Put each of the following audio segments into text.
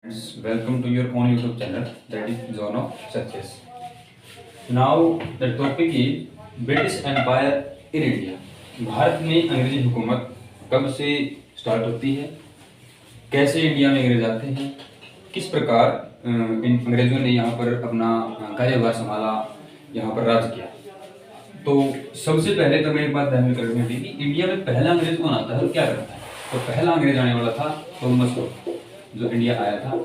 Friends, welcome to your own YouTube channel, that is Zone of Success. Now the topic is British Empire in India. Bharat में अंग्रेजी हुकूमत कब से start होती है, कैसे इंडिया में अंग्रेज आते हैं, किस प्रकार इन अंग्रेजों ने यहाँ पर अपना कार्यभार संभाला, यहाँ पर राज किया। तो सबसे पहले तो मैं एक बात ध्यान में रखनी थी कि इंडिया में पहला अंग्रेज कौन आता है और क्या करता है। तो पहला अंग्रेज आने वाला था थॉमस हुक, जो इंडिया आया था,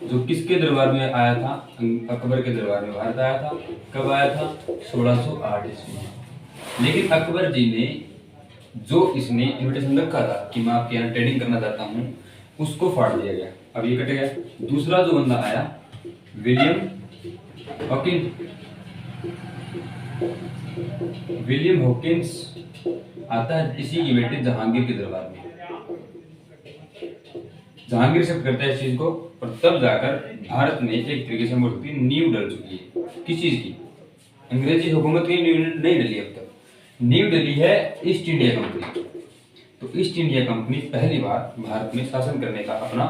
जो किसके दरबार में आया था, अकबर के दरबार में भारत आया था। कब आया था? 1608 ईस्वी में। लेकिन अकबर जी ने जो इसने इन्विटेशन रखा था कि मैं आपके यहाँ ट्रेडिंग करना चाहता हूँ, उसको फाड़ दिया गया। अब ये कट गया। दूसरा जो बंदा आया विलियम हॉकिंस आता है इसी की बेटे जहांगीर के दरबार में। जहांगीर शिफ्ट करता है इस चीज को, और तब जाकर भारत में एक तरीके से मूर्ति नींव डल चुकी है। किस चीज की? अंग्रेजी हुकूमत की नींव नहीं डली अब तक, नींव डली है ईस्ट इंडिया कंपनी। तो ईस्ट इंडिया कंपनी पहली बार भारत में शासन करने का अपना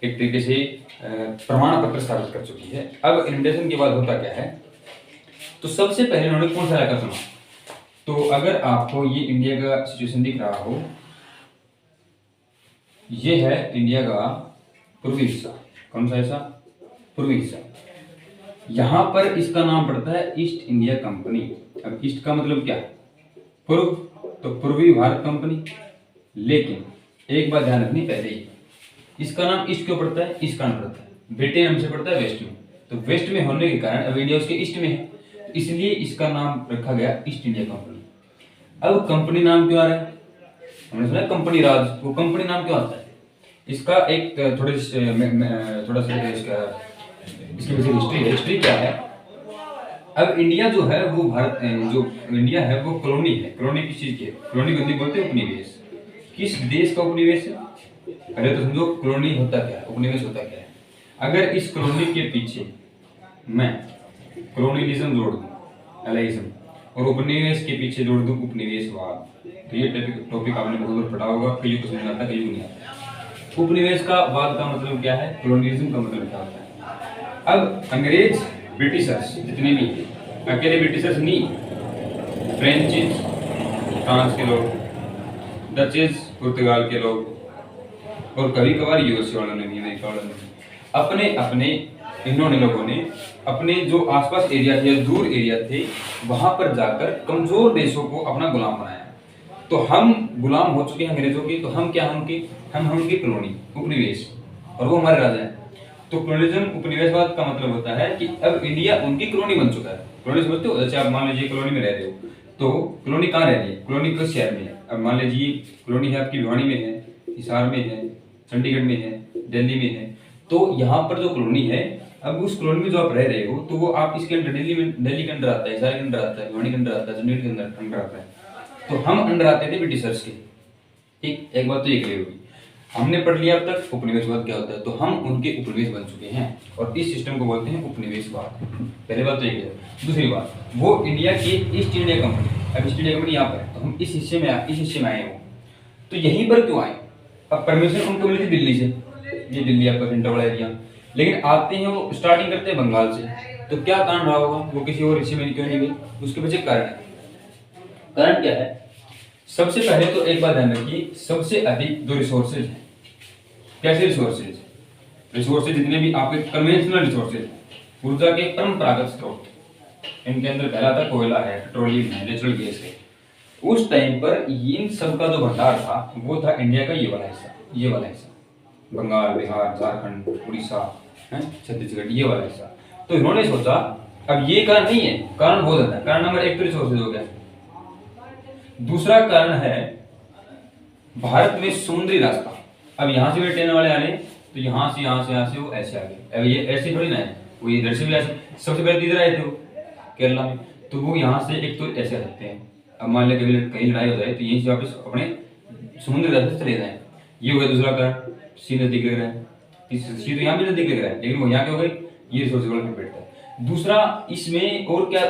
एक तरीके से प्रमाण पत्र स्थापित कर चुकी है। अब इन्वेडेशन के बाद होता क्या है, तो सबसे पहले उन्होंने कौन सा इलाका चुना? तो अगर आपको ये इंडिया का सिचुएशन दिख रहा हो, ये है इंडिया का पूर्वी हिस्सा। कौन सा हिस्सा? पूर्वी हिस्सा। यहां पर इसका नाम पड़ता है ईस्ट इंडिया कंपनी। अब ईस्ट का मतलब क्या? पूर्व, तो पूर्वी भारत कंपनी। लेकिन एक बात ध्यान रखनी पहले ही, इसका नाम ईस्ट क्यों पड़ता है? ईस्ट का नाम पड़ता है, ब्रिटेन हमसे पड़ता है वेस्ट में। तो वेस्ट में होने के कारण अब इंडिया उसके ईस्ट में है, तो इसलिए इसका नाम रखा गया ईस्ट इंडिया कंपनी। अब कंपनी नाम क्यों आ रहा है? हमने सुना कंपनी राज, वो कंपनी नाम क्यों आता है? इसका एक थोड़ा सा इसका इसकी वजह हिस्ट्री है। हिस्ट्री क्या है? अब इंडिया जो है वो भारत, जो इंडिया है वो कॉलोनी है। कॉलोनी किस चीज की है? कॉलोनी को हिंदी बोलते हैं उपनिवेश। किस देश का उपनिवेश है? पहले तो समझो कॉलोनी होता क्या है, उपनिवेश होता क्या है। अगर इस कॉलोनी के पीछे मैं कॉलोनियलिज्म जोड़ दूं, एलाइज्म, और उपनिवेश के पीछे जोड़ दूं उपनिवेशवाद, तो ये टॉपिक आपने बहुत बार पढ़ा होगा, कई को समझ आता, कई को नहीं आता। उपनिवेश का वाद का मतलब क्या है, कॉलोनियलिज्म का मतलब क्या होता है। अब अंग्रेज, ब्रिटिशर्स जितने भी, अकेले ब्रिटिशर्स नहीं, फ्रेंचीज, फ्रांस के लोग, डचेज, पुर्तगाल के लोग, और कभी कभार यूएसए वालों ने भी, अमेरिका वालों ने भी, अपने अपने इन्होंने लोगों ने अपने जो आसपास एरिया थे, दूर एरिया थे, वहां पर जाकर कमजोर देशों को अपना गुलाम बनाया। तो हम गुलाम हो चुके हैं अंग्रेजों के, तो हम क्या, हम उनकी कॉलोनी, उपनिवेश, और वो हमारे राजा हैं। तो कॉलोनिज्म, उपनिवेशवाद का मतलब होता है कि अब इंडिया उनकी कॉलोनी बन चुका है। कॉलोनी समझते हो? जैसे आप मान लीजिए कॉलोनी में रह रहे हो, तो कॉलोनी कहाँ रह रही है? कॉलोनी किस शहर में है? अब मान लीजिए कॉलोनी है आपकी भिवानी में है, हिसार में है, चंडीगढ़ में है, दिल्ली में है। तो यहाँ पर जो कॉलोनी है, अब उस कॉलोनी में जो आप रह रहे हो, तो वो आप इसके अंदर, दिल्ली के अंदर आता है, हिसार के अंदर आता है, भिवानी के अंदर आता है, चंडीगढ़ के अंदर आता है। तो हम अंडर आते थे ब्रिटिशर्स के। ठीक, एक बात तो ये क्लियर हुई। हमने पढ़ लिया अब तक उपनिवेशवाद क्या होता है, तो हम उनके उपनिवेश बन चुके हैं, और इस सिस्टम को बोलते हैं उपनिवेशवाद। पहले बात तो ये क्लियर। दूसरी बात, वो इंडिया की ईस्ट इंडिया कंपनी, अब ईस्ट इंडिया कंपनी यहाँ पर है, तो हम इस हिस्से में आए हैं। तो यहीं पर क्यों आए? अब परमिशन उनको मिली थी दिल्ली से, ये दिल्ली आपका सेंटर वाला एरिया, लेकिन आते हैं वो स्टार्टिंग करते हैं बंगाल से। तो क्या कारण रहा होगा, वो किसी और हिस्से में क्यों नहीं गए? उसके पीछे कारण है। कारण क्या है? सबसे पहले तो एक बात ध्यान रखिए, सबसे अधिक जो रिसोर्सेज हैं, कैसे रिसोर्सेज? रिसोर्सेज जितने भी आपके कन्वेंशनल रिसोर्सेज, ऊर्जा के परंपरागत स्रोत, इनके अंदर पहला था कोयला है, पेट्रोलियम है, नेचुरल गैस है। उस टाइम पर इन सब का जो भंडार था वो था इंडिया का ये वाला हिस्सा, बंगाल, बिहार, झारखंड, उड़ीसा, छत्तीसगढ़, ये वाला हिस्सा। तो इन्होंने सोचा अब ये कारण नहीं है, कारण बहुत ज्यादा। कारण नंबर एक तो रिसोर्सेज हो गया। दूसरा कारण है भारत में समुद्री रास्ता। अब यहाँ से भी ट्रेन वाले आ रहे हैं, तो यहाँ से वो ऐसे आ गए। अब ये ऐसे थोड़ी ना है, वो इधर से भी ऐसे। सबसे पहले इधर आए थे वो केरला में, तो वो यहाँ से एक तो ऐसे सकते हैं। अब मान लिया कहीं लड़ाई हो जाए तो यहीं से वापस अपने समुद्री रास्ते से चले जाए। ये हो गया दूसरा कारण, सी नजदीक लग रहा है, सी तो यहाँ भी नजदीक लग रहा है, लेकिन वो यहाँ क्या हो गई, ये रिसोर्स वाला बैठता है। दूसरा इसमें और क्या,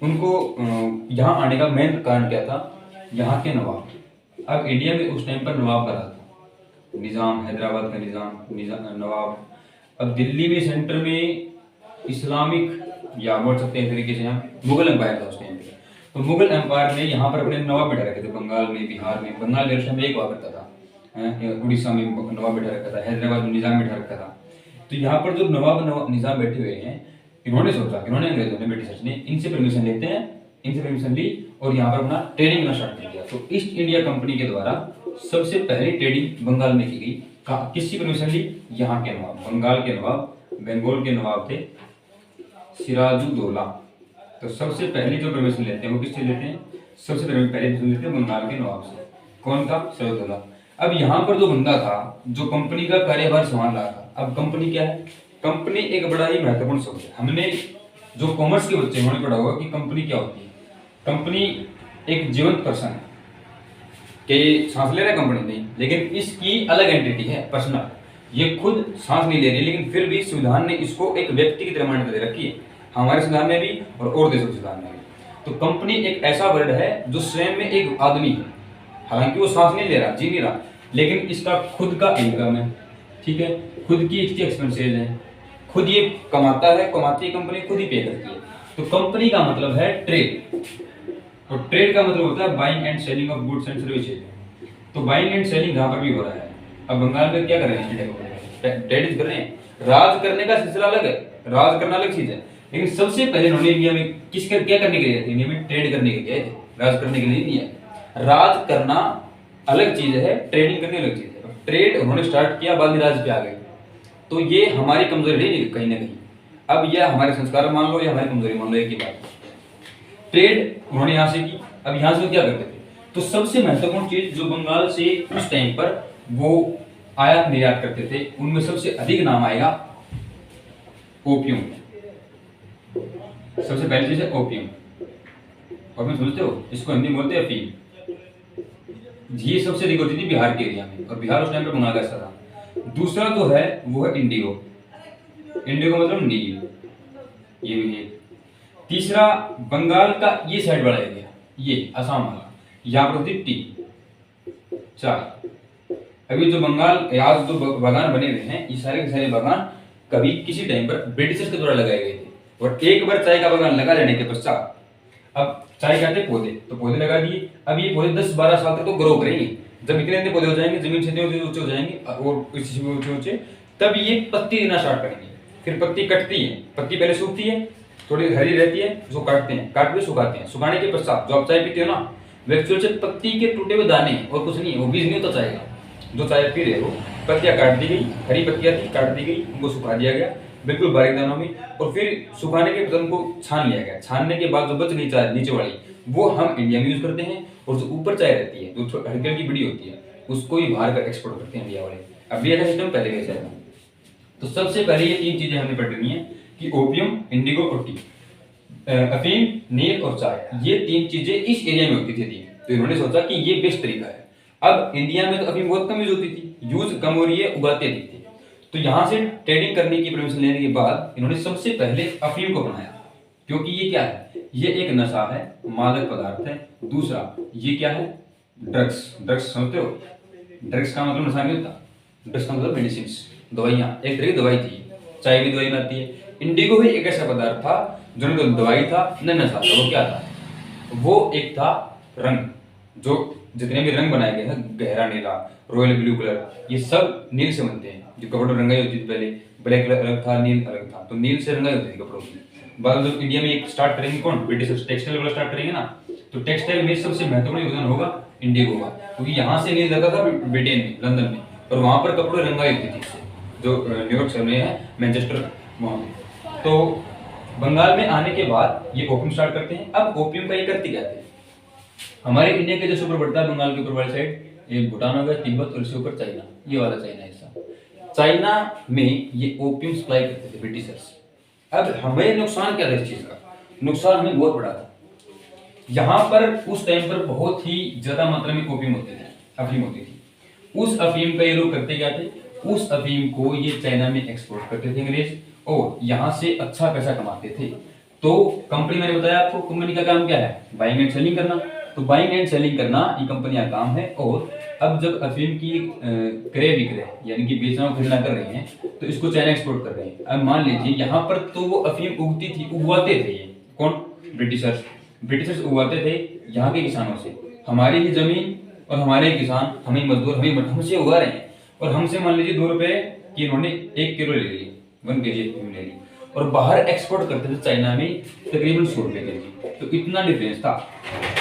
उनको यहाँ आने का मेन कारण क्या था? यहाँ के नवाब। अब इंडिया में उस टाइम पर नवाब का राज था, निजाम, हैदराबाद का निजाम, नवाब, अब दिल्ली में सेंटर में इस्लामिक या बोल सकते हैं तरीके से हम मुगल एम्पायर था उस टाइम पे। तो मुगल एम्पायर ने यहाँ पर अपने नवाब बैठा रखे थे, बंगाल में, बिहार में। बंगाल में उस टाइम एक हुआ करता था, उड़ीसा में नवाब बैठा रखा था, हैदराबाद में निजाम बैठा रखा था। तो यहाँ पर जो नवाब निजाम बैठे हुए हैं, इन्होंने सोचा, इन्होंने अंग्रेजों ने, ब्रिटिशर्स ने इनसे परमिशन लेते हैं, इनसे परमिशन ली और यहाँ पर अपना ट्रेडिंग करना स्टार्ट कर दिया। तो ईस्ट इंडिया कंपनी के द्वारा सबसे पहली ट्रेडिंग बंगाल में की गई। किसकी परमिशन ली? यहाँ के नवाब, बंगाल के नवाब, बंगाल के नवाब थे सिराजुद्दौला। तो सबसे पहली जो परमिशन लेते हैं वो किससे लेते हैं? सबसे पहले परमिशन लेते हैं बंगाल के नवाब से। कौन था? सिराजुद्दौला। अब यहाँ पर जो बंदा था जो कंपनी का कार्यभार संभाल रहा था, अब कंपनी क्या है? कंपनी एक बड़ा ही महत्वपूर्ण शब्द है। हमने जो कॉमर्स के बच्चे उन्होंने पढ़ा होगा कि कंपनी क्या होती है। कंपनी एक जीवंत पर्सन है कि सांस ले रहा है कंपनी नहीं, लेकिन इसकी अलग एंटिटी है, पर्सनल। ये खुद सांस नहीं ले रही, लेकिन फिर भी संविधान ने इसको एक व्यक्ति की तरह मान्यता दे रखी है, हमारे संविधान में भी और देशों के संविधान में भी। तो कंपनी एक ऐसा वर्ड है जो स्वयं में एक आदमी है, हालांकि वो सांस नहीं ले रहा, जी नहीं रहा, लेकिन इसका खुद का इनकम है, ठीक है, खुद की इसकी एक्सपेंसेज है, खुद ये कमाता है, कमाती है कंपनी, खुद ही पे करती है। तो कंपनी का मतलब है ट्रेड, और ट्रेड का मतलब होता है buying and selling of goods and services. तो बाइंग एंड सेलिंग यहाँ पर भी हो रहा है। अब बंगाल में क्या कर रहे हैं? ट्रेड कर रहे हैं। राज करने का सिलसिला अलग है, राज करना अलग चीज है, लेकिन सबसे पहले उन्होंने इंडिया में क्या करने के लिए थे? इंडिया में ट्रेड करने के लिए थे, राज करने के लिए नहीं है। राज करना अलग चीज है, ट्रेडिंग करनी अलग चीज है। ट्रेड उन्होंने स्टार्ट किया, बाद में राज पे आ गए। तो ये हमारी कमजोरी नहीं कहीं ना कहीं। अब यह हमारे संस्कार मान लो या हमारी कमजोरी मान लो, एक ही बात। ट्रेड उन्होंने यहाँ से की। अब यहाँ से क्या करते थे? तो सबसे महत्वपूर्ण चीज जो बंगाल से उस टाइम पर वो आयात निर्यात करते थे, उनमें सबसे अधिक नाम आएगा ओपियम। सबसे पहली चीज है ओपियम। ओपियम समझते हो? इसको हिंदी में बोलते हैं अफीम। ये सबसे अधिक होती थी बिहार के एरिया में, और बिहार उस टाइम पर बंगाल का हिस्सा था। दूसरा जो है वो है इंडिगो। इंडिगो मतलब नील, ये भी है। तीसरा बंगाल का ये साइड वाला एरिया, ये असम वाला, यहाँ पर होती टी, चाय। अभी जो बंगाल आज जो बागान बने हुए हैं, ये सारे के सारे बागान कभी किसी टाइम पर ब्रिटिशर्स के द्वारा लगाए गए थे। और एक बार चाय का बागान लगा लेने के पश्चात अब चाय कहते हैं पौधे, तो पौधे लगा दिए। अब ये पौधे 10-12 साल तक तो ग्रो करेंगे। जब इतने पौधे हो जाएंगे, जमीन से ऊंचे हो जाएंगे और ऊंचे, तब ये पत्ती देना स्टार्ट करेंगे। फिर पत्ती कटती है, पत्ती पहले सूखती है, थोड़ी हरी रहती है, उसको काटते हैं, काट के सुखाते हैं। सुखाने के पश्चात जो आप चाय पीते हो ना, एक्चुअल से पत्ती के टूटे हुए दाने और कुछ नहीं, वो बीज नहीं होता चाय का। जो चाय पी रहे हो, पत्तियां काट दी गई, हरी पत्तियां थी, काट दी गई, उनको सुखा दिया गया बिल्कुल बारीक दानों में, और फिर सुखाने के बाद उनको छान लिया गया। छानने के बाद जो बच गई चाय नीचे वाली, वो हम इंडिया में यूज करते हैं, और जो ऊपर चाय रहती है, जो हल्की हल्की बड़ी होती है, उसको ही बाहर कर एक्सपोर्ट करते हैं इंडिया वाले। अब भी ऐसा सिस्टम पहले कैसे था। तो सबसे पहले ये 3 चीजें हमें पढ़नी है कि ओपियम, इंडिगो और टी, अफीम, नील और चाय, ये 3 चीजें इस एरिया में होती थी। तो इन्होंने सोचा कि ये बेस्ट तरीका है। अब इंडिया में तो अफीम बहुत कम यूज होती थी, यूज कम हो रही है, उगाते नहीं थे। तो यहाँ से ट्रेडिंग करने की परमिशन लेने के बाद इन्होंने सबसे पहले अफीम को बनाया, क्योंकि ये क्या है? ये एक नशा है, मादक पदार्थ है। दूसरा ये क्या है? ड्रग्स। ड्रग्स समझते हो? ड्रग्स का मतलब नशा नहीं होता, ड्रग्स का मतलब मेडिसिन, दवाइयाँ। एक तरह की दवाई थी, चाय भी दवाई में आती है। इंडिगो भी एक ऐसा पदार्थ था जो न तो दवाई था न नशा था। वो क्या था? वो एक था रंग। जो जितने भी रंग बनाए गए हैं, गहरा नीला, रॉयल ब्लू कलर, ये सब नील से बनते हैं। जो कपड़ों रंगाई होती थी पहले, ब्लैक कलर अलग था, नील अलग था, तो नील से रंगाई होती थी कपड़ों की। बाद में इंडिया में एक स्टार्ट करेंगे कौन? ब्रिटिश टेक्सटाइल वाला स्टार्ट करेंगे ना, तो टेक्सटाइल में सबसे महत्वपूर्ण योगदान होगा इंडिगो का, क्योंकि यहाँ से नील जाता था ब्रिटेन में, लंदन में, और वहां पर कपड़ों रंगाई होती थी, जो न्यूयॉर्क शहर में है, मैनचेस्टर, वहां पे। तो बंगाल में आने के बाद ये ओपियम स्टार्ट करते हैं। अब ओपियम का ये करते क्या थे? हमारे इंडिया के जैसे ऊपर बढ़ता है बंगाल के ऊपर वाली साइड, ये भूटान हो गया, तिब्बत, और इसके ऊपर चाइना, ये वाला चाइना हिस्सा। चाइना में ये ओपियम सप्लाई करते थे ब्रिटिशर्स। अब हमें नुकसान क्या था इस चीज का? नुकसान हमें बहुत बड़ा था। यहाँ पर उस टाइम पर बहुत ही ज्यादा मात्रा में ओपियम होती थी, अफीम होती थी। उस अफीम का ये लोग करते क्या थे? उस अफीम को ये चाइना में एक्सपोर्ट करते थे अंग्रेज, और यहाँ से अच्छा पैसा कमाते थे। तो कंपनी, मैंने बताया आपको, कंपनी का काम क्या है? बाइंग एंड सेलिंग करना। तो बाइंग एंड सेलिंग करना ये कंपनी का काम है, और अब जब अफीम की क्रय विक्रय यानी कि बेचना खरीदना कर रहे हैं तो इसको चाइना एक्सपोर्ट कर रहे हैं। अब मान लीजिए यहाँ पर तो वो अफीम उगती थी, उगवाते थे ये कौन, ब्रिटिशर्स। ब्रिटिशर्स उगवाते थे यहाँ के किसानों से, हमारी ही जमीन और हमारे ही किसान, हमें मजदूर, हमें हमसे उगा रहे हैं, और हमसे मान लीजिए 2 रुपए की इन्होंने 1 किलो ले ली, 1 kg अफीम ले ली, और बाहर एक्सपोर्ट करते थे चाइना में तकरीबन 100 रुपए के जी। तो इतना डिफरेंस था।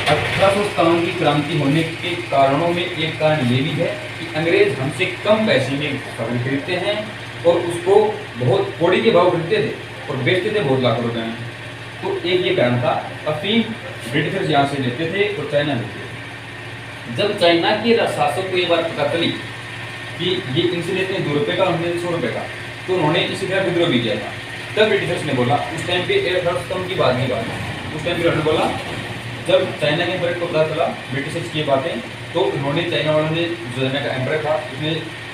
1857 की क्रांति होने के कारणों में एक कारण ये भी है कि अंग्रेज हमसे कम पैसे में फसल खरीदते हैं और उसको बहुत कौड़ी के भाव खरीदते थे और बेचते थे बहुत लाखों रुपए में। तो एक ये कारण था। अफीम ब्रिटिशर्स यहाँ से लेते थे और चाइना लेते थे। जब चाइना के शासक को ये बात पता चली कि ये इनसे लेते हैं 2 रुपए का, हमसे 100 रुपए का, तो उन्होंने इसी तरह विद्रोह भी किया था। तब ब्रिटिशर्स ने बोला, उस टाइम पे 1857 की बात नहीं, उस टाइम पे उन्होंने बोला, जब चाइना के एम्पायर को पता चला ब्रिटिशर्स की बातें, तो उन्होंने चाइना वालों ने, जो चाइना का एम्पायर था, उसने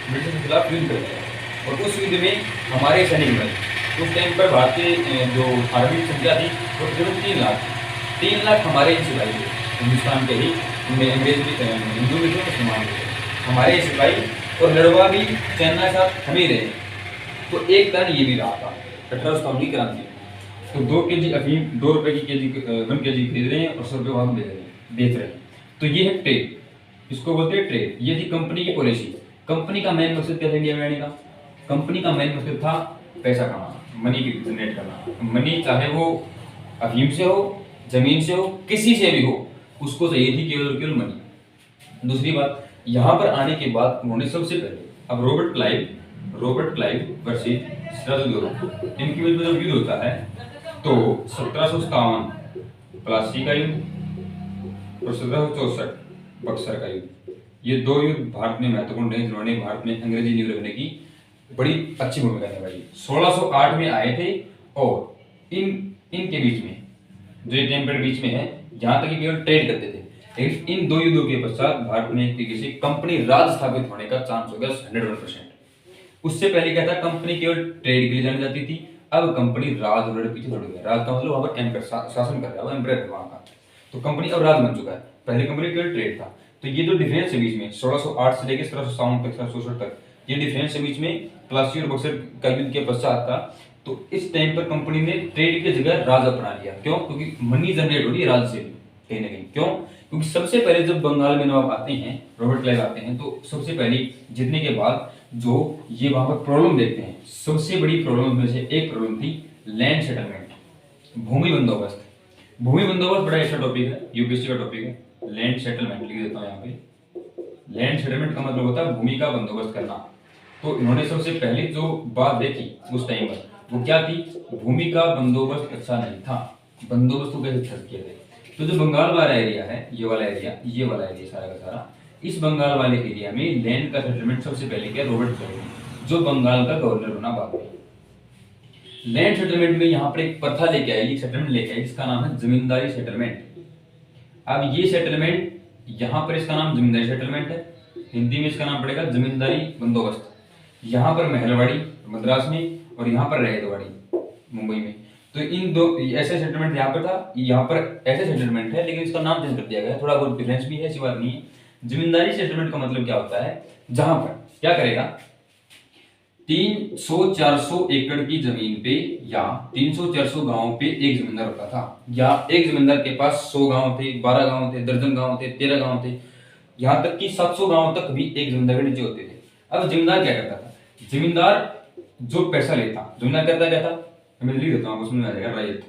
ब्रिटिश के खिलाफ युद्ध कर दिया और उस युद्ध में हमारे सैनिक बने। उस टाइम पर भारतीय जो आर्मी की संख्या थी वो तकरीबन 3 लाख हमारे ही सिपाही थे, हिंदुस्तान के ही, उनमें अंग्रेज भी, हिंदू भी थे, मुसलमान भी थे, हमारे ही सिपाही, और लड़वा भी चाइना के साथ हम ही रहे। तो एक कारण ये भी रहा था 1857 की क्रांति। तो 2 kg अफीम 2 रुपए की केजी 1 kg खरीद रहे हैं और 100 रुपए वहां बेच रहे हैं। तो ये है ट्रेड, इसको बोलते हैं ट्रेड। ये थी कंपनी की पॉलिसी। कंपनी का मेन मकसद क्या था इंडिया में आने का? कंपनी का मेन मकसद था पैसा कमाना, मनी जनरेट करना। मनी चाहे वो अफीम से हो, जमीन से हो, किसी से भी हो, उसको चाहिए थी केवल और केवल मनी। दूसरी बात, यहाँ पर आने के बाद उन्होंने सबसे पहले, अब Robert Clive versus Sirajuddaulah Europe, इनके बीच में जब युद्ध होता है तो 1757 प्लासी का युद्ध और 1764 बक्सर का युद्ध, ये 2 युद्ध भारत में महत्वपूर्ण रहे, जिन्होंने भारत में अंग्रेजी नींव रखने की बड़ी अच्छी भूमिका निभाई। 1608 में आए थे और इनके बीच में, जो ये टाइम पीरियड बीच में है, जहां तक कि केवल ट्रेड करते थे। लेकिन इन 2 युद्धों के पश्चात भारत में एक तरीके से कंपनी राज स्थापित होने का चांस हो गया 101%। उससे पहले क्या था, कंपनी केवल ट्रेड के लिए जानी जाती थी, अब कंपनी राज और पीछे थोड़ी गया। राज का मतलब वहां पर एम्पायर शासन कर रहा है, वो एम्पायर है वहां का, तो कंपनी अब राज बन चुका है। पहले कंपनी केवल ट्रेड था। तो ये जो डिफरेंस है बीच में 1608 से लेकर 1757 तक, 1764 तक, ये डिफरेंस है बीच में प्लासी और बक्सर का युद्ध के पश्चात था। तो इस टाइम पर कंपनी ने ट्रेड की जगह राज अपना लिया। क्यों? क्योंकि मनी जनरेट हो रही है राज से कहीं ना कहीं। क्यों? क्योंकि सबसे पहले जब बंगाल में नवाब आते हैं, रॉबर्ट क्लाइव आते हैं, तो सबसे पहले जीतने के बाद जो ये वहां पर प्रॉब्लम देखते हैं, सबसे बड़ी प्रॉब्लम में से एक प्रॉब्लम थी लैंड सेटलमेंट, भूमि बंदोबस्त। भूमि बंदोबस्त बड़ा अच्छा टॉपिक है, यूपीएससी का टॉपिक है। लैंड सेटलमेंट लिख देता हूं यहाँ पे। लैंड सेटलमेंट का मतलब होता है भूमि का बंदोबस्त करना। तो इन्होंने सबसे पहले जो बात देखी उस टाइम पर, वो क्या थी? भूमि का बंदोबस्त अच्छा नहीं था। बंदोबस्त को कैसे ठप किया जाए? तो जो बंगाल वाला एरिया है, ये वाला एरिया सारा का सारा, इस बंगाल वाले एरिया में लैंड का सेटलमेंट सबसे पहले किया रॉबर्ट क्लाइव ने, जो बंगाल का गवर्नर बना बाद में। लैंड सेटलमेंट में यहाँ पर एक प्रथा लेके आई, सेटलमेंट लेके आई, जिसका नाम है जमींदारी सेटलमेंट। अब ये सेटलमेंट, यहाँ पर इसका नाम जमींदारी सेटलमेंट है, हिंदी में इसका नाम पड़ेगा जमींदारी बंदोबस्त। यहाँ पर महलवाड़ी मद्रास में और यहाँ पर रैयतवाड़ी मुंबई में। तो इन 2 ऐसे सेटलमेंट यहाँ पर था, यहाँ पर ऐसे सेटलमेंट है, लेकिन इसका नाम चेंज कर दिया गया। थोड़ा बहुत डिफरेंस भी है, ऐसी बात नहीं है। जमींदारी सेटलमेंट का मतलब क्या होता है? जहां पर क्या करेगा, 300-400 एकड़ की जमीन पे या 300-400 गांव पे एक जमींदार होता था, या एक जमींदार के पास 100 गांव थे, 12 गांव थे, दर्जन गांव थे, 13 गांव थे, यहां तक कि 700 गांव तक भी एक जमींदार के नीचे होते थे। अब जमींदार क्या करता था? जमींदार जो पैसा लेता, जमींदार करता क्या था, मैं लिख देता हूं, उसमें आ जाएगा रैयत,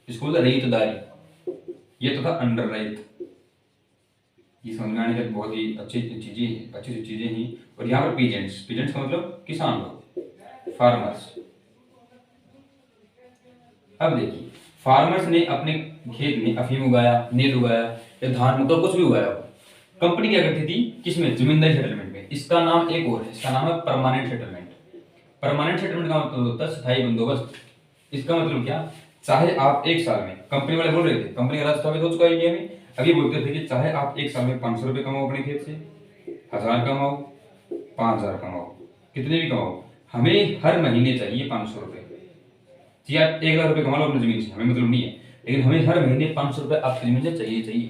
इसको बोलते रैयतदारी, ये तो था अंडर रैयत। ये समझ में आने के बहुत ही अच्छी चीजें हैं। और यहाँ पर पीजेंट्स का मतलब किसान लोग, फार्मर्स। अब देखिए, फार्मर्स ने अपने खेत में अफीम उगाया, नील उगाया या धान, मतलब कुछ भी उगाया। कंपनी क्या करती थी? किसमें? जमींदारी सेटलमेंट में। इसका नाम एक और है, इसका नाम है परमानेंट सेटलमेंट। परमानेंट सेटलमेंट का मतलब होता है स्थायी बंदोबस्त। इसका मतलब क्या? चाहे आप एक साल में, कंपनी वाले बोल रहे थे, कंपनी का राज स्थापित हो चुका है इंडिया में, अभी बोलते थे कि चाहे आप एक साल में 500 रुपए कमाओ अपने खेत से, 1000 कमाओ, 5000 कमाओ, कितने भी कमाओ, हमें हर महीने चाहिए 500 रुपए। जी आप 1 लाख रुपए कमा लो अपनी जमीन से, हमें मतलब नहीं है, लेकिन हमें हर महीने 500 रुपए आपकी जमीन से चाहिए।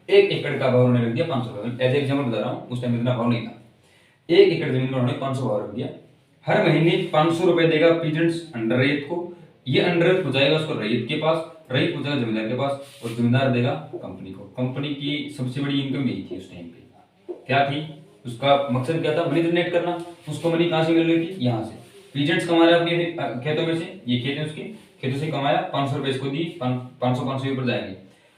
1 एकड़ का भाव उन्होंने रख दिया 500 रुपए। एज एग्जाम्पल बता रहा हूँ, उस टाइम इतना भाव नहीं था। 1 एकड़ जमीन का उन्होंने 500 भाव रख दिया। हर महीने 500 रुपए देगा पीजेंट्स अंडर रैयत को, ये अंडर रैयत पहुंचाएगा उसको रैयत के पास, रैयत पहुंचाएगा जमींदार के पास, और जमींदार देगा कंपनी को। कंपनी की सबसे बड़ी इनकम यही थी उस टाइम पे। क्या थी उसका मकसद, क्या था? मनी जनरेट करना। उसको मनी कहाँ से मिल रही थी? यहाँ से पीजेंट्स कमा रहा है अपने खेतों में से, ये खेत है उसके, खेतों से कमाया, 500 रुपए इसको दी, 500 ऊपर जाएंगे।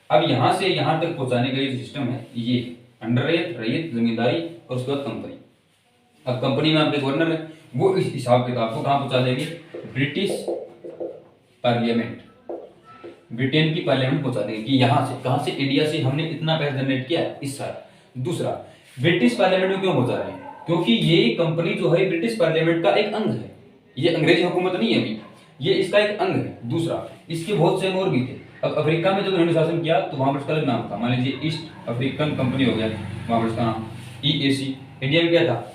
अब यहाँ से यहाँ तक पहुंचाने का ये सिस्टम है, ये अंडर रैयत, रैयत, जमींदारी और उसके बाद कंपनी। अब कंपनी में आपके गवर्नर है, वो इस हिसाब किताब को कहाँ पहुंचा देंगे? ब्रिटिश पार्लियामेंट, ब्रिटेन की पार्लियामेंट पहुंचा देंगे कि यहाँ से, कहाँ से? इंडिया से हमने इतना पैसा जनरेट किया है इस साल। दूसरा, ब्रिटिश पार्लियामेंट में क्यों पहुंचा रहे हैं? क्योंकि ये कंपनी जो है ब्रिटिश पार्लियामेंट का एक अंग है, ये अंग्रेजी हुकूमत नहीं है अभी, ये इसका एक अंग है। दूसरा, इसके बहुत से और भी थे। अब अफ्रीका में जब उन्होंने शासन किया तो वहां पर इसका अलग नाम था, मान लीजिए ईस्ट अफ्रीकन कंपनी हो गया, वहां पर इसका नाम EAC। इंडिया में क्या था?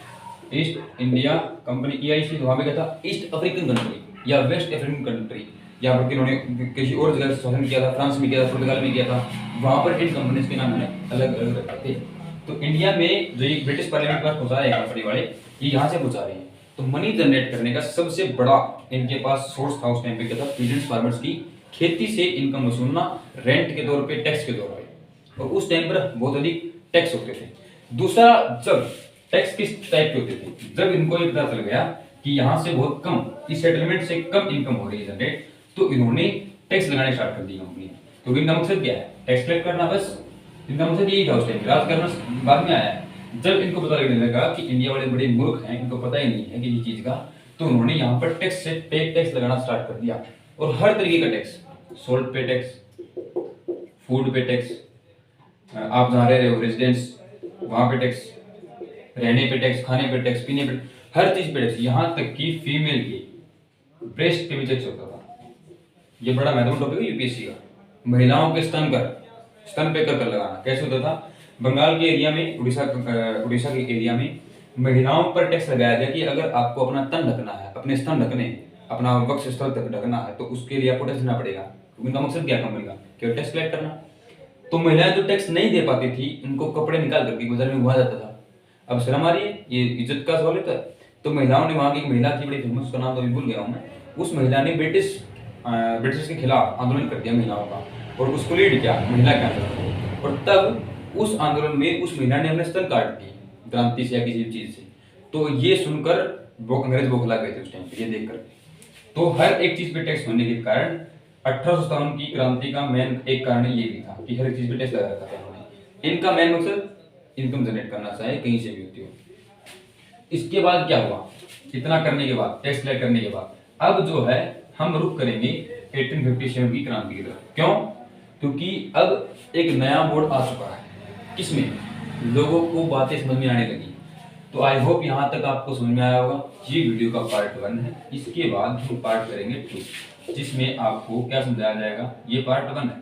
ईस्ट इंडिया कंपनी EIC, तो वहां पे क्या था? ईस्ट अफ्रीकन कंट्री या वेस्ट अफ्रीकन कंट्री। यहाँ पर इन्होंने किसी और जगह शासन किया था, फ्रांस में किया था, पुर्तगाल में किया था, वहां पर इन कंपनीज के नाम अलग अलग रखे थे। तो इंडिया में जो ये ब्रिटिश पार्लियामेंट के पास पहुंचा रहे हैं कंपनी वाले, ये यहाँ से पहुंचा रहे हैं। तो मनी जनरेट करने का सबसे बड़ा इनके पास सोर्स था उस टाइम पे, क्या था? पीजेंट्स फार्मर्स की खेती से इनकम वसूलना, रेंट के तौर पे, टैक्स के तौर पे। और उस टाइम पर बहुत अधिक टैक्स होते थे। दूसरा, जब टैक्स किस टाइप के होते थे? जब इनको ये पता चल गया कि यहाँ से बहुत कम, इस सेटलमेंट से कम इनकम हो रही है जनरेट, तो इन्होंने टैक्स लगाने स्टार्ट कर दी कंपनी। क्योंकि इनका मकसद क्या है? टैक्स कलेक्ट करना, बस इनका मकसद यही था उस टाइम। राज करना बाद में आया है, जब इनको पता लगने लगा कि इंडिया वाले बड़े मूर्ख हैं, इनको पता ही नहीं है किसी चीज का, तो उन्होंने यहाँ पर टैक्स से टैक्स लगाना स्टार्ट कर दिया। और हर तरीके का टैक्स, सोल्ट पे टैक्स, फूड पे टैक्स, आप जहाँ रह रहे हो रेजिडेंस वहां पे टैक्स, रहने पे टैक्स, खाने पे टैक्स, पीने पे, हर चीज पे टैक्स, यहाँ तक कि फीमेल की ब्रेस्ट पे भी टैक्स होता था। ये बड़ा महत्वपूर्ण टॉपिक है यूपीएससी का। महिलाओं के स्तन पे कर लगाना कैसे होता था? बंगाल के एरिया में, उड़ीसा के एरिया में महिलाओं पर टैक्स लगाया गया कि अगर आपको अपना तन ढकना है, अपने स्तन ढकने, अपना वक्ष स्थल तक ढकना है, तो उसके लिए आपको टैक्स देना पड़ेगा। उनका मकसद क्या कंपनी का? केवल टैक्स कलेक्ट करना। तो महिलाएं जो टैक्स नहीं दे पाती थी, उनको कपड़े निकाल करके बाजार में घुमा जाता था। अब शर्म आ रही है, ये इज्जत का सवाल है। तो महिलाओं ने, वहां की एक महिला थी बड़ी फेमस, उसका नाम तो अभी भूल गया हूं मैं, उस महिला ने ब्रिटिश के खिलाफ आंदोलन कर दिया महिलाओं का, और उसको लीड किया महिला के आंदोलन। और तब उस आंदोलन में उस महिला ने अपने स्तन काट दिए, क्रांति से या किसी चीज से। तो ये सुनकर वो अंग्रेज बौखला गए थे उस टाइम पे, ये देखकर। तो हर एक चीज पे टैक्स होने के कारण 1857 की क्रांति का मेन एक कारण ये भी था कि हर एक चीज पे टैक्स लगा रखा था उन्होंने। इनका मेन मकसद इनकम जनरेट करना, चाहे कहीं से भी होती हो। इसके बाद क्या हुआ? इतना करने के बाद, टैक्स कलेक्ट करने के बाद, अब जो है हम रुख करेंगे 1857 की क्रांति की तरफ। क्यों? क्योंकि अब एक नया मोड आ चुका है। किसमें? लोगों को बातें समझ में आने लगी। तो आई होप यहाँ तक आपको समझ में आया होगा। ये वीडियो का पार्ट 1 है। इसके बाद हम पार्ट करेंगे 2, जिसमें आपको क्या समझाया जाएगा। ये पार्ट 1 है,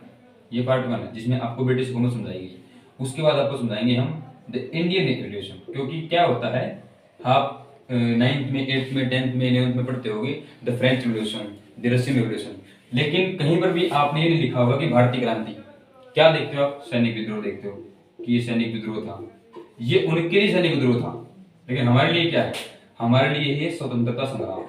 ये पार्ट 1 है, जिसमें आपको ब्रिटिश हुकूमत समझाएगी। उसके बाद आपको समझाएंगे हम द इंडियन रिवॉल्यूशन। क्योंकि क्या होता है, आप 9th में, 8th में, 10th में, 11th में पढ़ते होगे the French revolution, the Russian revolution, लेकिन कहीं पर भी आपने ये नहीं लिखा होगा कि भारतीय क्रांति। क्या देखते हो आप? सैनिक विद्रोह देखते हो कि ये सैनिक विद्रोह था, ये उनके लिए सैनिक विद्रोह था। लेकिन हमारे लिए क्या है? हमारे लिए ये स्वतंत्रता संग्राम,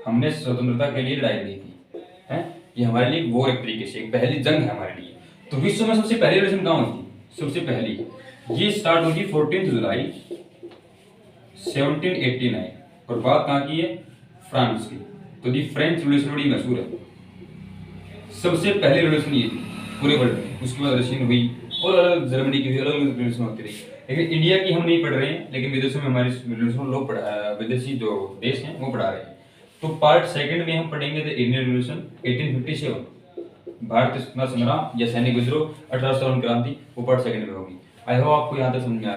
हमने स्वतंत्रता के लिए लड़ाई लड़ी थी, है? ये हमारे लिए वॉर, एक तरीके से एक पहली जंग है हमारे लिए। तो विश्व में सबसे पहली रिवॉल्यूशन कहाँ हुई थी? सबसे पहली ये स्टार्ट होगी 14 जुलाई 1789, और बात कहाँ की है? फ्रांस की। तो दी फ्रेंच रिवॉल्यूशन बड़ी मशहूर है, सबसे पहली रिवॉल्यूशन ये थी पूरे वर्ल्ड में। उसके बाद रशियन हुई, और अलग अलग जर्मनी की हुई, अलग अलग रिवॉल्यूशन होती रही। लेकिन इंडिया की हम नहीं पढ़ रहे हैं, लेकिन विदेशों में हमारे रिवॉल्यूशन लोग विदेशी जो देश हैं वो पढ़ा रहे हैं। तो पार्ट 2 में हम पढ़ेंगे द इंडियन रिवॉल्यूशन 1857, भारत स्वतंत्रता संग्राम या सैनिक विद्रोह, 1857 क्रांति, वो पार्ट 2 में होगी। आई होप आपको यहाँ तक समझ में